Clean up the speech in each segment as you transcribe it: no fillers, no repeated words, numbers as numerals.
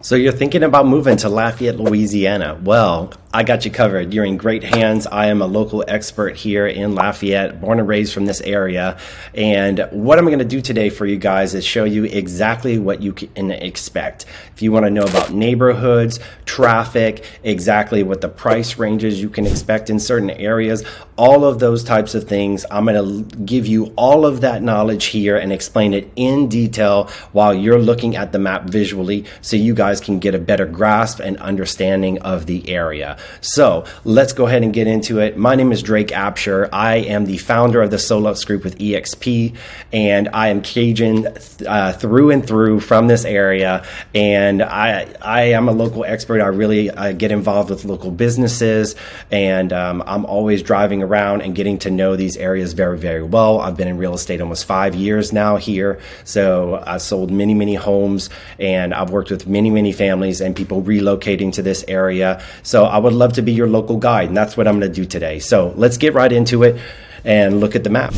So you're thinking about moving to Lafayette, Louisiana. Well, I got you covered. You're in great hands. I am a local expert here in Lafayette, born and raised from this area. And what I'm going to do today for you guys is show you exactly what you can expect. If you want to know about neighborhoods, traffic, exactly what the price ranges you can expect in certain areas, all of those types of things, I'm going to give you all of that knowledge here and explain it in detail while you're looking at the map visually so you guys can get a better grasp and understanding of the area. So let's go ahead and get into it. My name is Drake Abshire. I am the founder of the Solux Group with EXP, and I am Cajun through and through from this area. And I am a local expert. I really get involved with local businesses, and I'm always driving around and getting to know these areas very, very well. I've been in real estate almost 5 years now here. So I've sold many, many homes, and I've worked with many, many families and people relocating to this area. So I would love to be your local guide, and that's what I'm going to do today. So let's get right into it and look at the map.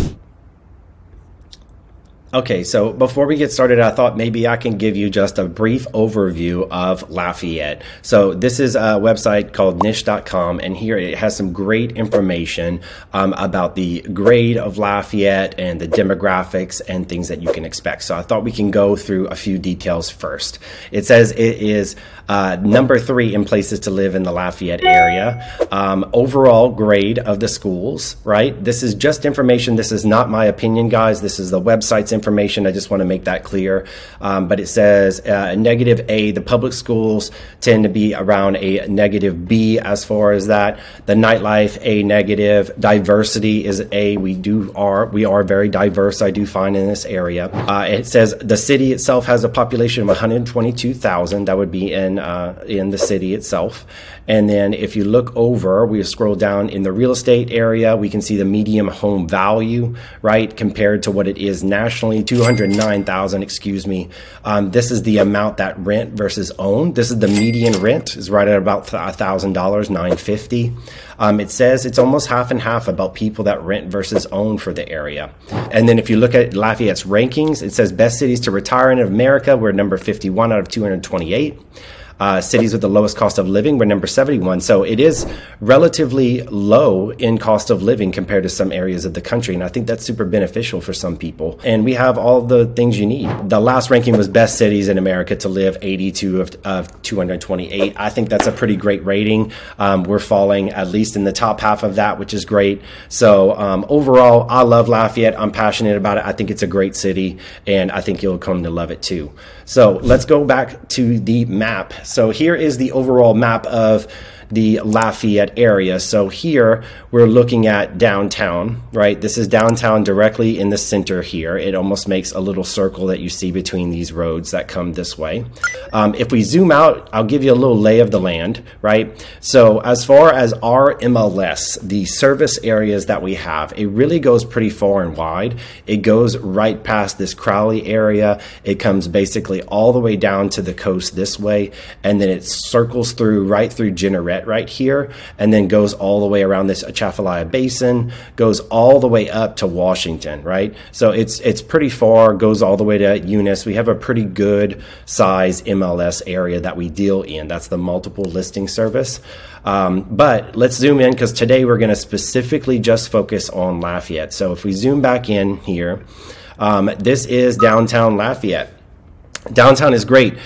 Okay, so before we get started, I thought maybe I can give you just a brief overview of Lafayette. So this is a website called niche.com, and here it has some great information about the grade of Lafayette and the demographics and things that you can expect. So I thought we can go through a few details first. It says it is number 3 in places to live in the Lafayette area. Overall grade of the schools, right? This is just information. This is not my opinion, guys. This is the website's information. I just want to make that clear. But it says negative A. The public schools tend to be around a negative B as far as that. The nightlife, A negative. Diversity is A. We are very diverse, I do find, in this area. It says the city itself has a population of 122,000. That would be in the city itself. And then if you look over, we scroll down in the real estate area, we can see the median home value, right, compared to what it is nationally, 209,000, excuse me. This is the amount that rent versus own. This is the median rent is right at about $1,000, $950. It says it's almost half and half about people that rent versus own for the area. And then if you look at Lafayette's rankings, it says best cities to retire in America. We're number 51 out of 228. Cities with the lowest cost of living, we're number 71. So it is relatively low in cost of living compared to some areas of the country. And I think that's super beneficial for some people. And we have all the things you need. The last ranking was best cities in America to live, 82 of 228. I think that's a pretty great rating. We're falling at least in the top half of that, which is great. So overall, I love Lafayette. I'm passionate about it. I think it's a great city, and I think you'll come to love it too. So let's go back to the map. So here is the overall map of the Lafayette area. So here we're looking at downtown, right? This is downtown directly in the center here. It almost makes a little circle that you see between these roads that come this way. If we zoom out, I'll give you a little lay of the land, right? So as far as our MLS, the service areas that we have, it really goes pretty far and wide. It goes right past this Crowley area. It comes basically all the way down to the coast this way, and then it circles through right through Jeanerette right here, and then goes all the way around this Atchafalaya Basin, goes all the way up to Washington, right? So it's pretty far, goes all the way to Eunice. We have a pretty good size MLS area that we deal in. That's the multiple listing service. But let's zoom in, because today we're going to specifically just focus on Lafayette. So if we zoom back in here, this is downtown Lafayette. Downtown is great.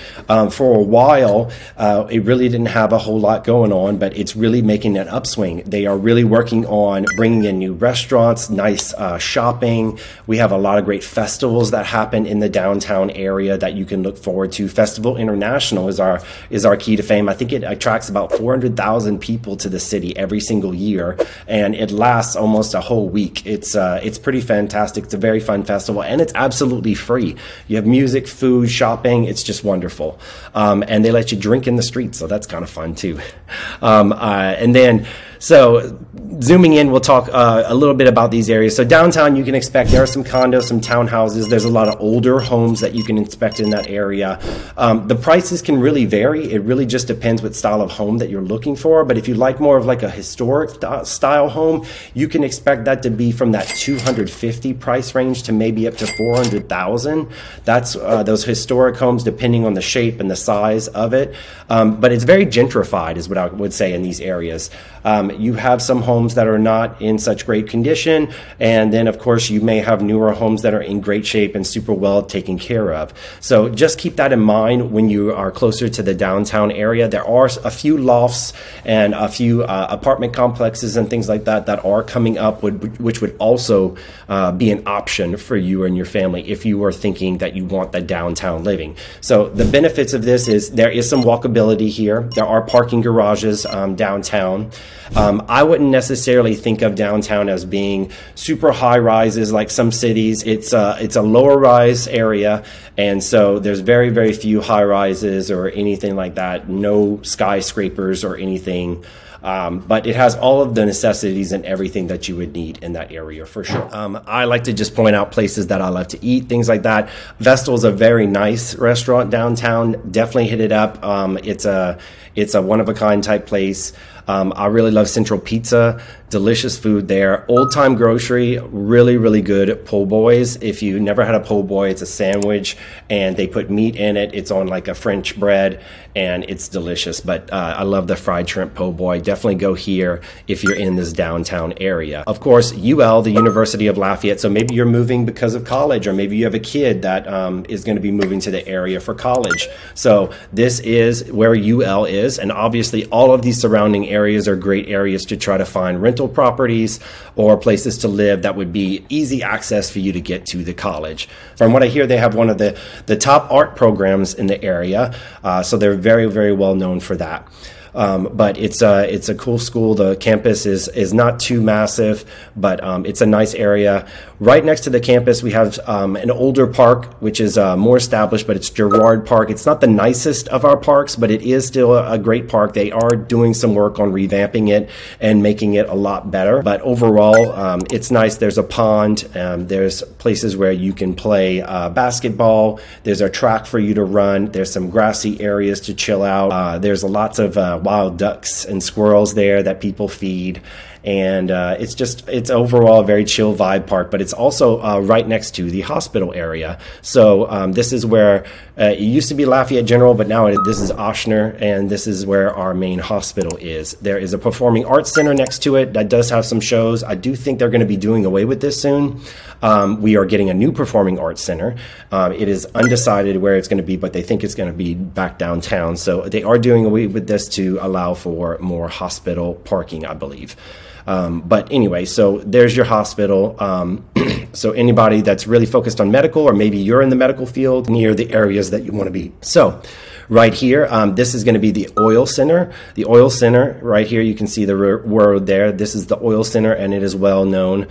For a while, it really didn't have a whole lot going on, but it's really making an upswing. They are really working on bringing in new restaurants, nice shopping. We have a lot of great festivals that happen in the downtown area that you can look forward to. Festival International is our key to fame. I think it attracts about 400,000 people to the city every single year, and it lasts almost a whole week. It's pretty fantastic. It's a very fun festival, and it's absolutely free. You have music, food, shopping. It's just wonderful. And they let you drink in the streets, so that's kind of fun too. And then So zooming in, we'll talk a little bit about these areas. So downtown, you can expect there are some condos, some townhouses. There's a lot of older homes that you can inspect in that area. The prices can really vary. It really just depends what style of home that you're looking for. But if you like more of like a historic style home, you can expect that to be from that 250 price range to maybe up to 400,000. That's those historic homes, depending on the shape and the size of it. But it's very gentrified, is what I would say, in these areas. You have some homes that are not in such great condition, and then of course you may have newer homes that are in great shape and super well taken care of. So just keep that in mind when you are closer to the downtown area. There are a few lofts and a few apartment complexes and things like that that are coming up, which would also be an option for you and your family if you are thinking that you want the downtown living. So the benefits of this is there is some walkability here. There are parking garages downtown. I wouldn't necessarily think of downtown as being super high rises like some cities. It's a lower rise area, and so there's very, very few high rises or anything like that. No skyscrapers or anything. But it has all of the necessities and everything that you would need in that area for sure. I like to just point out places that I love to eat, things like that. Vestal's a very nice restaurant downtown. Definitely hit it up. It's a one-of-a-kind type place. I really love Central Pizza. Delicious food there. Old Time Grocery, really, really good po' boys. If you never had a po' boy, it's a sandwich and they put meat in it. It's on like a French bread and it's delicious. But I love the fried shrimp po' boy. Definitely go here if you're in this downtown area. Of course, UL, the University of Lafayette. So maybe you're moving because of college, or maybe you have a kid that is going to be moving to the area for college. So this is where UL is. And obviously all of these surrounding areas are great areas to try to find rental properties or places to live that would be easy access for you to get to the college. From what I hear, they have one of the top art programs in the area, so they're very, very well known for that. But it's a cool school. The campus is not too massive, but it's a nice area. Right next to the campus, we have an older park, which is more established, but it's Girard Park. It's not the nicest of our parks, but it is still a great park. They are doing some work on revamping it and making it a lot better. But overall, it's nice. There's a pond. There's places where you can play basketball. There's a track for you to run. There's some grassy areas to chill out. There's lots of wild ducks and squirrels there that people feed. And it's overall a very chill vibe park, but it's also right next to the hospital area. So this is where it used to be Lafayette General, but now this is Abshire, and this is where our main hospital is. There is a performing arts center next to it that does have some shows. I do think they're going to be doing away with this soon. We are getting a new performing arts center. It is undecided where it's going to be, but they think it's going to be back downtown. So they are doing away with this to allow for more hospital parking, I believe. But anyway, so there's your hospital. So anybody that's really focused on medical, or maybe you're in the medical field, near the areas that you want to be. So right here, this is going to be the oil center. The oil center right here, you can see the road there. This is the oil center, and it is well known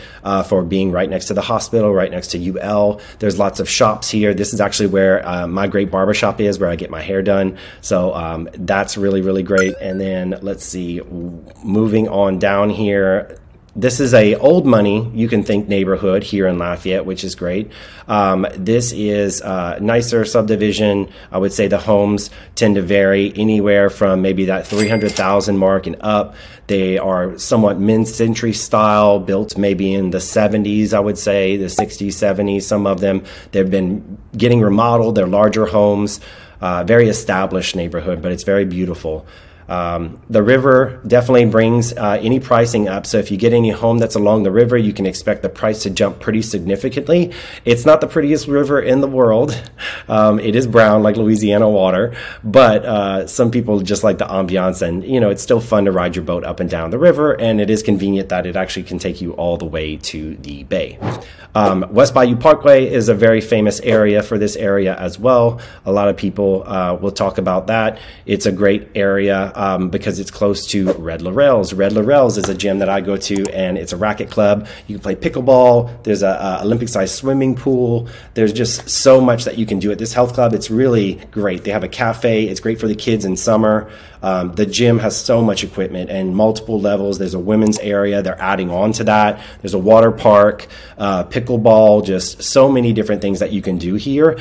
for being right next to the hospital, right next to UL. There's lots of shops here. This is actually where my great barbershop is, where I get my hair done. So that's really, really great. And then let's see, moving on down here. This is a old money, you can think, neighborhood here in Lafayette, which is great. This is a nicer subdivision. I would say the homes tend to vary anywhere from maybe that 300,000 mark and up. They are somewhat mid-century style, built maybe in the 70s, I would say, the 60s, 70s, some of them. They've been getting remodeled. They're larger homes, very established neighborhood, but it's very beautiful. The river definitely brings any pricing up. So if you get any home that's along the river, you can expect the price to jump pretty significantly. It's not the prettiest river in the world. It is brown like Louisiana water, but some people just like the ambiance, and it's still fun to ride your boat up and down the river, and it is convenient that it actually can take you all the way to the bay. West Bayou Parkway is a very famous area for this area as well. A lot of people will talk about that. It's a great area. area because it's close to Red Laurel's. Red Laurel's is a gym that I go to, and it's a racket club. You can play pickleball. There's a Olympic-sized swimming pool. There's just so much that you can do at this health club. It's really great. They have a cafe. It's great for the kids in summer. The gym has so much equipment and multiple levels. There's a women's area. They're adding on to that. There's a water park, pickleball, just so many different things that you can do here.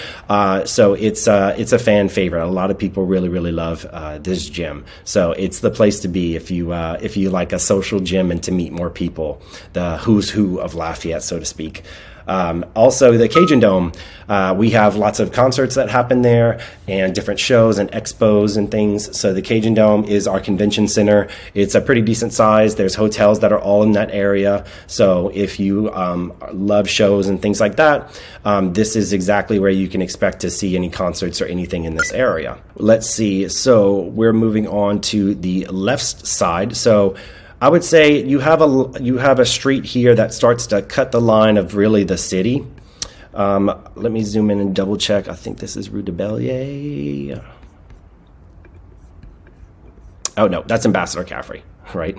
So it's a fan favorite. A lot of people really love this gym. So it's the place to be if you like a social gym and to meet more people, the who's who of Lafayette, so to speak. Also, the Cajun Dome, we have lots of concerts that happen there and different shows and expos and things. So the Cajun Dome is our convention center. It's a pretty decent size. There's hotels that are all in that area. So if you love shows and things like that, this is exactly where you can expect to see any concerts or anything in this area. Let's see. So we're moving on to the left side. So I would say you have a street here that starts to cut the line of really the city. Let me zoom in and double check. I think this is Rue de Bellier. Oh no, that's Ambassador Caffrey, right?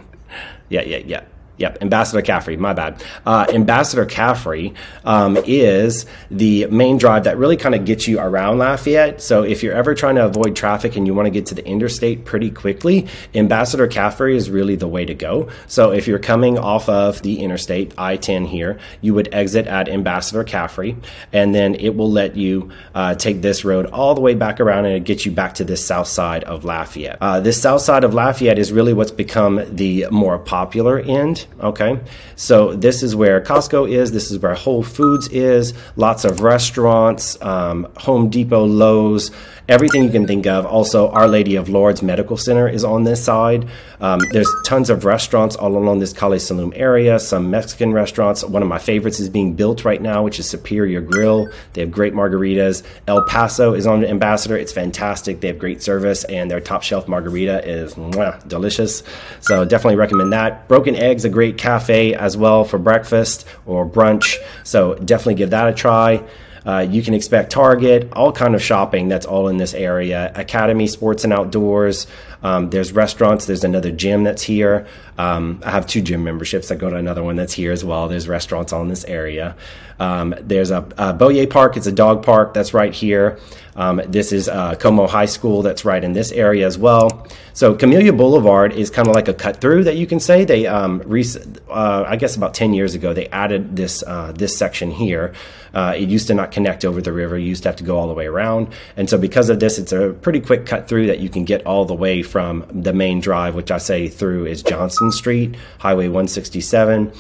Yeah. Yep, Ambassador Caffrey, my bad. Ambassador Caffrey is the main drive that really kind of gets you around Lafayette. So if you're ever trying to avoid traffic and you want to get to the interstate pretty quickly, Ambassador Caffrey is really the way to go. So if you're coming off of the interstate, I-10 here, you would exit at Ambassador Caffrey, and then it will let you take this road all the way back around, and it gets you back to this south side of Lafayette. This south side of Lafayette is really what's become the more popular end. Okay, so this is where Costco is. This is where Whole Foods is. Lots of restaurants, Home Depot, Lowe's, everything you can think of. Also, Our Lady of Lourdes Medical Center is on this side. There's tons of restaurants all along this Calle Saloon area, some Mexican restaurants. One of my favorites is being built right now, which is Superior Grill. They have great margaritas. El Paso is on Ambassador. It's fantastic. They have great service, and their top shelf margarita is delicious. So definitely recommend that. Broken Eggs, a great cafe as well for breakfast or brunch. So definitely give that a try. You can expect Target, all kind of shopping that's all in this area. Academy Sports and Outdoors. There's restaurants. There's another gym that's here. I have 2 gym memberships. I go to another one that's here as well. There's restaurants all in this area. There's a Boyer Park. It's a dog park that's right here. This is Como High School that's right in this area as well. So Camellia Boulevard is kind of like a cut through that you can say. They, I guess about 10 years ago, they added this section here. It used to not connect over the river. You used to have to go all the way around. And so because of this, it's a pretty quick cut through that you can get all the way from the main drive, which I say through is Johnston Street, Highway 167.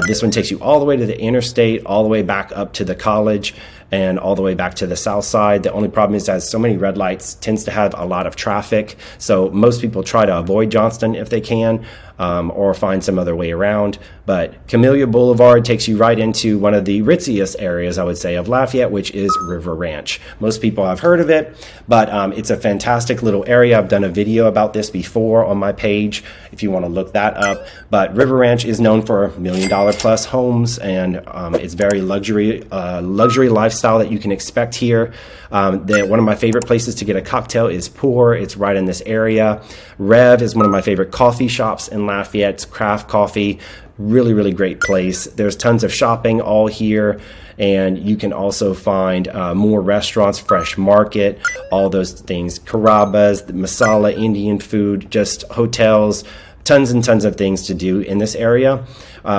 This one takes you all the way to the interstate, all the way back up to the college, and all the way back to the south side. The only problem is it has so many red lights, tends to have a lot of traffic. So most people try to avoid Johnston if they can, or find some other way around. But Camellia Boulevard takes you right into one of the ritziest areas, I would say, of Lafayette, which is River Ranch. Most people have heard of it, but it's a fantastic little area. I've done a video about this before on my page if you want to look that up. But River Ranch is known for $1 million plus homes, and it's very luxury lifestyle that you can expect here. One of my favorite places to get a cocktail is Pour. It's right in this area. Rev is one of my favorite coffee shops in Lafayette. It's craft coffee. Really great place. There's tons of shopping all here, and you can also find more restaurants, Fresh Market, all those things. Carrabba's, masala, Indian food, just hotels, tons and tons of things to do in this area.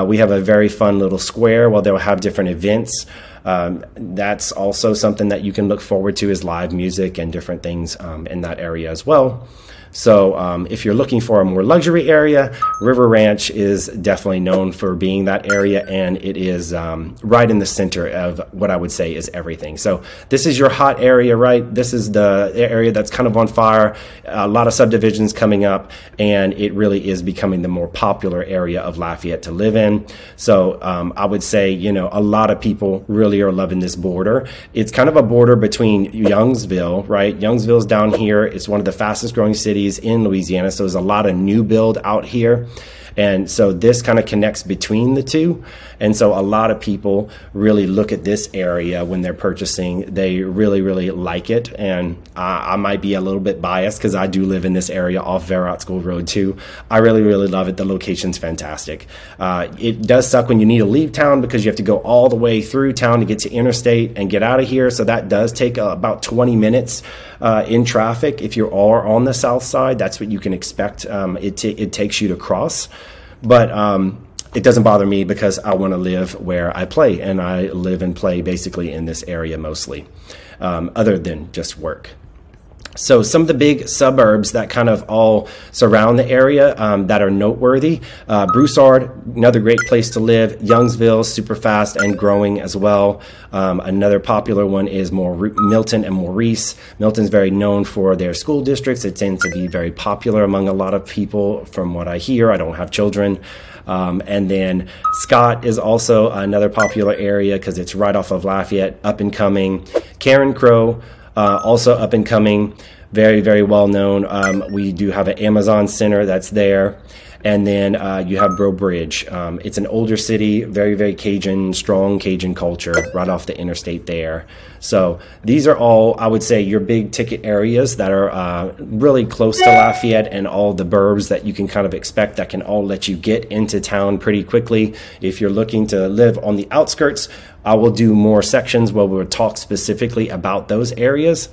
We have a very fun little square where they'll have different events. That's also something that you can look forward to, is live music and different things in that area as well. So if you're looking for a more luxury area, River Ranch is definitely known for being that area, and it is right in the center of what I would say is everything. So this is your hot area, right? This is the area that's kind of on fire, a lot of subdivisions coming up, and it really is becoming the more popular area of Lafayette to live in. So I would say, you know, a lot of people really are loving this border. It's kind of a border between Youngsville, right? Youngsville's down here. It's one of the fastest growing cities in Louisiana, so there's a lot of new build out here. And so this kind of connects between the two. And so a lot of people really look at this area when they're purchasing. They really, really like it. And I might be a little bit biased because I do live in this area off Verot School Road too. I really, really love it. The location's fantastic. It does suck when you need to leave town because you have to go all the way through town to get to interstate and get out of here. So that does take about 20 minutes in traffic. If you are on the south side, that's what you can expect. It takes you to cross. But it doesn't bother me because I want to live where I play, and I live and play basically in this area mostly, other than just work. So some of the big suburbs that kind of all surround the area that are noteworthy: Broussard, another great place to live. Youngsville, super fast and growing as well. Another popular one is Milton and Maurice. Milton's very known for their school districts. It tends to be very popular among a lot of people from what I hear. I don't have children. And then Scott is also another popular area because it's right off of Lafayette, up and coming. Karen Crow, also up and coming, very, very well known. We do have an Amazon center that's there. And then you have Breaux Bridge. It's an older city, very, very Cajun, strong Cajun culture right off the interstate there. So these are all, I would say, your big ticket areas that are really close to Lafayette, and all the burbs that you can kind of expect that can all let you get into town pretty quickly. If you're looking to live on the outskirts, I will do more sections where we'll talk specifically about those areas.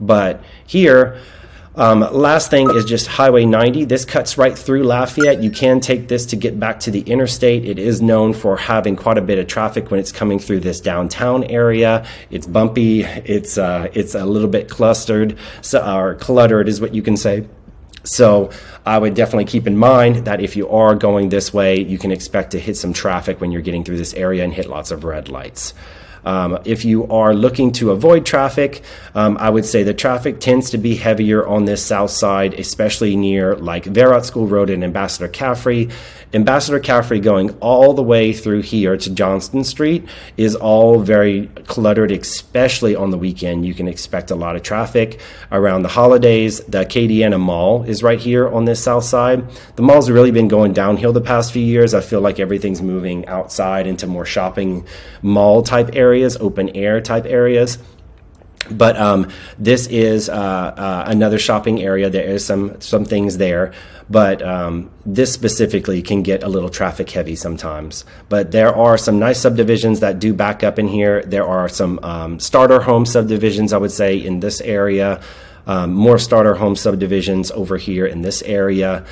But here, last thing is just Highway 90. This cuts right through Lafayette. You can take this to get back to the interstate. It is known for having quite a bit of traffic when it's coming through this downtown area. It's bumpy. It's a little bit clustered, or cluttered is what you can say. So I would definitely keep in mind that if you are going this way, you can expect to hit some traffic when you're getting through this area and hit lots of red lights. If you are looking to avoid traffic, I would say the traffic tends to be heavier on this south side, especially near like Verot School Road and Ambassador Caffrey. Ambassador Caffrey going all the way through here to Johnston Street is all very cluttered, especially on the weekend. You can expect a lot of traffic around the holidays. The Acadiana Mall is right here on this south side. The mall's really been going downhill the past few years. I feel like everything's moving outside into more shopping mall type areas, open air type areas. But this is another shopping area. There is some things there, but this specifically can get a little traffic heavy sometimes. But there are some nice subdivisions that do back up in here. There are some starter home subdivisions, I would say, in this area. More starter home subdivisions over here in this area.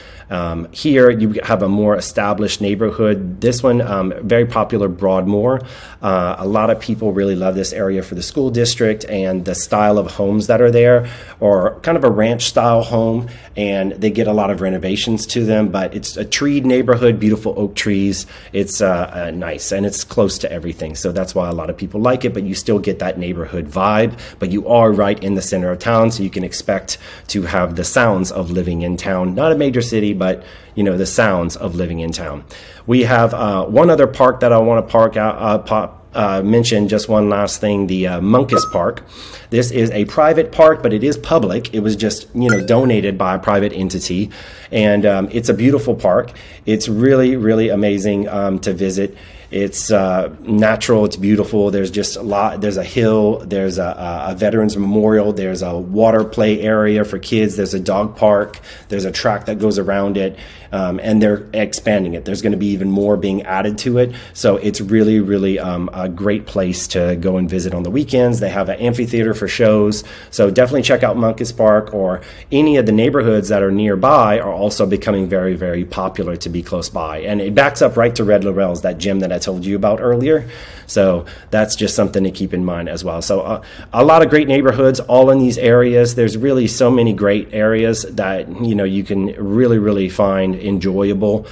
Here you have a more established neighborhood. This one, very popular, Broadmoor. A lot of people really love this area for the school district and the style of homes that are there, or kind of a ranch style home, and they get a lot of renovations to them, but it's a treed neighborhood, beautiful oak trees. It's nice, and it's close to everything, so that's why a lot of people like it, but you still get that neighborhood vibe, but you are right in the center of town, so you can expect to have the sounds of living in town. Not a major city, but you know, the sounds of living in town. We have one other park that I want to mention, just one last thing, the Munkus Park. This is a private park, but it is public. It was just, you know, donated by a private entity, and it's a beautiful park. It's really, really amazing to visit. It's natural, it's beautiful. There's just a lot, there's a hill, there's a veterans memorial, there's a water play area for kids, there's a dog park, there's a track that goes around it, and they're expanding it. There's going to be even more being added to it. So it's really, really a great place to go and visit on the weekends. They have an amphitheater for shows. So definitely check out Munkus Park, or any of the neighborhoods that are nearby are also becoming very, very popular to be close by. And it backs up right to Red Laurel's, that gym that I told you about earlier. So that's just something to keep in mind as well. So a lot of great neighborhoods all in these areas. There's really so many great areas that, you know, you can really, really find enjoyable,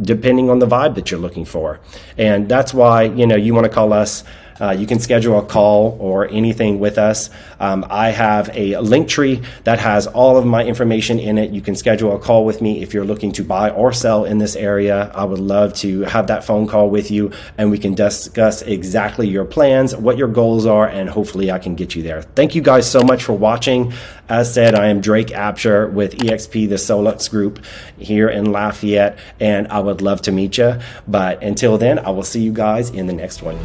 depending on the vibe that you're looking for. And that's why, you know, you want to call us You can schedule a call or anything with us. I have a link tree that has all of my information in it. You can schedule a call with me if you're looking to buy or sell in this area. I would love to have that phone call with you, and we can discuss exactly your plans, what your goals are, and hopefully I can get you there. Thank you guys so much for watching. As said, I am Drake Abshire with EXP, the Solux Group here in Lafayette, and I would love to meet you. But until then, I will see you guys in the next one.